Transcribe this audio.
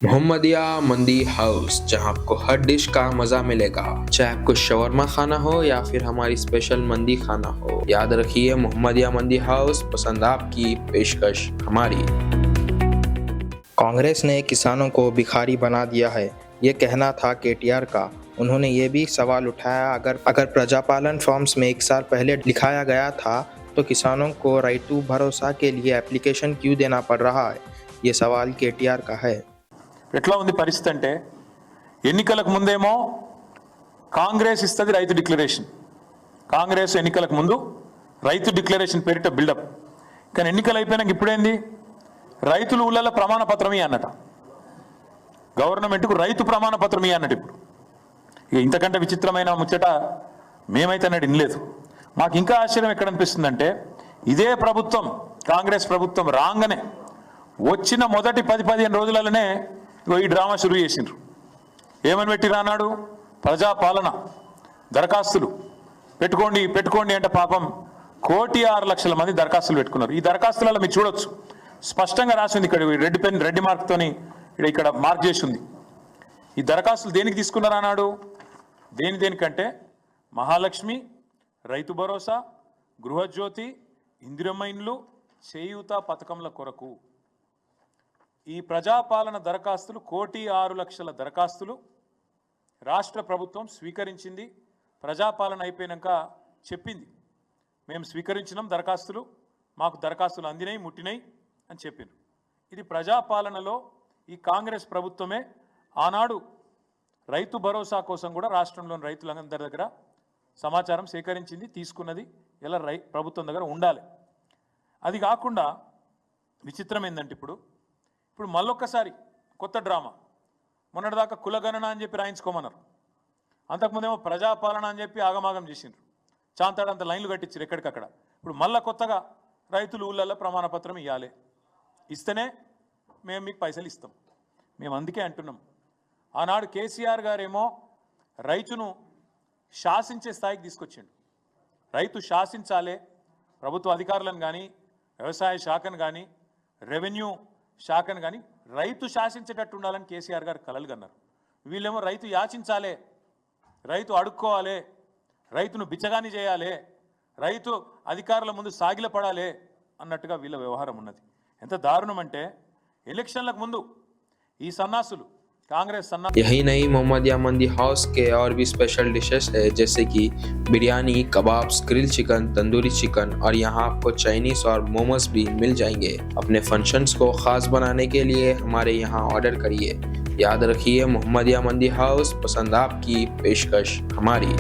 मोहम्मदिया मंदी हाउस, जहां आपको हर डिश का मजा मिलेगा। चाहे आपको शवरमा खाना हो या फिर हमारी स्पेशल मंदी खाना हो, याद रखिए मोहम्मदिया मंदी हाउस, पसंद आपकी, पेशकश हमारी। कांग्रेस ने किसानों को भिखारी बना दिया है, ये कहना था केटीआर का। उन्होंने ये भी सवाल उठाया, अगर प्रजापालन फॉर्म्स में 1 साल पहले लिखाया गया था तो किसानों को రైతు भरोसा के लिए एप्लीकेशन क्यों देना पड़ रहा है। ये सवाल केटीआर का है। ఎట్లా ఉంది పరిస్థితి అంటే ఎన్నికలకు ముందేమో కాంగ్రెస్ ఇస్తుంది రైతు డిక్లరేషన్, కాంగ్రెస్ ఎన్నికలకు ముందు రైతు డిక్లరేషన్ పేరిట బిల్డప్. కానీ ఎన్నికలు అయిపోయినాక ఇప్పుడేంది, రైతులు ఊళ్ళల్లో ప్రమాణ పత్రం అన్నట, గవర్నమెంట్కు రైతు ప్రమాణ పత్రం అన్నట్టు. ఇప్పుడు ఇక ఇంతకంటే విచిత్రమైన ముచ్చట మేమైతే అన్నట్టు వినలేదు. మాకు ఇంకా ఆశ్చర్యం ఎక్కడ అనిపిస్తుందంటే, ఇదే ప్రభుత్వం, కాంగ్రెస్ ప్రభుత్వం రాగానే వచ్చిన మొదటి 10-15 రోజులలోనే ఈ డ్రామా షురూ చేసిండ్రు. ఏమని పెట్టి రానాడు, ప్రజాపాలన దరఖాస్తులు పెట్టుకోండి అంటే పాపం 1,06,00,000 మంది దరఖాస్తులు పెట్టుకున్నారు. ఈ దరఖాస్తులలో మీరు చూడొచ్చు, స్పష్టంగా రాసింది, ఇక్కడ రెడ్ మార్క్తోని ఇక్కడ మార్క్ చేసి ఉంది. ఈ దరఖాస్తులు దేనికి తీసుకున్నారు అన్నాడు, దేనికంటే మహాలక్ష్మి, రైతు భరోసా, గృహజ్యోతి, ఇందిరమ్మ ఇండ్లు, చేయూత పథకంల కొరకు ఈ ప్రజాపాలన దరఖాస్తులు 1,06,00,000 దరఖాస్తులు రాష్ట్ర ప్రభుత్వం స్వీకరించింది. ప్రజాపాలన అయిపోయినాక చెప్పింది, మేము స్వీకరించినాం దరఖాస్తులు, మాకు దరఖాస్తులు అందినాయి, ముట్టినాయి అని చెప్పింది. ఇది ప్రజాపాలనలో ఈ కాంగ్రెస్ ప్రభుత్వమే ఆనాడు రైతు భరోసా కోసం కూడా రాష్ట్రంలోని రైతులందరి దగ్గర సమాచారం సేకరించింది, తీసుకున్నది. ఇలా ప్రభుత్వం దగ్గర ఉండాలి. అది కాకుండా విచిత్రం ఏంటంటే ఇప్పుడు మళ్ళొక్కసారి కొత్త డ్రామా. మొన్నటిదాకా కులగణన అని చెప్పి రాయించుకోమన్నారు, అంతకుముందేమో ప్రజాపాలన అని చెప్పి ఆగమాగం చేసిండ్రు, చాంతాడంత లైన్లు కట్టించారు ఎక్కడికక్కడ. ఇప్పుడు మళ్ళీ కొత్తగా రైతులు ఊళ్ళల్లో ప్రమాణపత్రం ఇవ్వాలి, ఇస్తేనే మేము మీకు పైసలు ఇస్తాం. మేము అందుకే అంటున్నాం, ఆనాడు కేసీఆర్ గారేమో రైతును శాసించే స్థాయికి తీసుకొచ్చిండు. రైతు శాసించాలే, ప్రభుత్వ అధికారులను కానీ, వ్యవసాయ శాఖను కానీ, రెవెన్యూ శాఖను కానీ రైతు శాసించేటట్టు ఉండాలని కేసీఆర్ గారు కలలు కన్నారు. వీళ్ళేమో రైతు యాచించాలే, రైతు అడుక్కోవాలి, రైతును బిచ్చగాని చేయాలి, రైతు అధికారుల ముందు సాగిల పడాలి అన్నట్టుగా వీళ్ళ వ్యవహారం ఉన్నది. ఎంత దారుణం అంటే, ఎలక్షన్లకు ముందు ఈ సన్నాసులు कांग्रेस सन्ना। यही नहीं, मोहम्मदिया मंदी हाउस के और भी स्पेशल डिशेस है, जैसे कि biryani, kebabs, grill chicken, tandoori chicken, और यहाँ आपको चाइनीज और मोमोज भी मिल जाएंगे। अपने फंक्शंस को खास बनाने के लिए हमारे यहाँ ऑर्डर करिए। याद रखिए मोहम्मदिया मंदी हाउस, पसंद आपकी, पेशकश हमारी।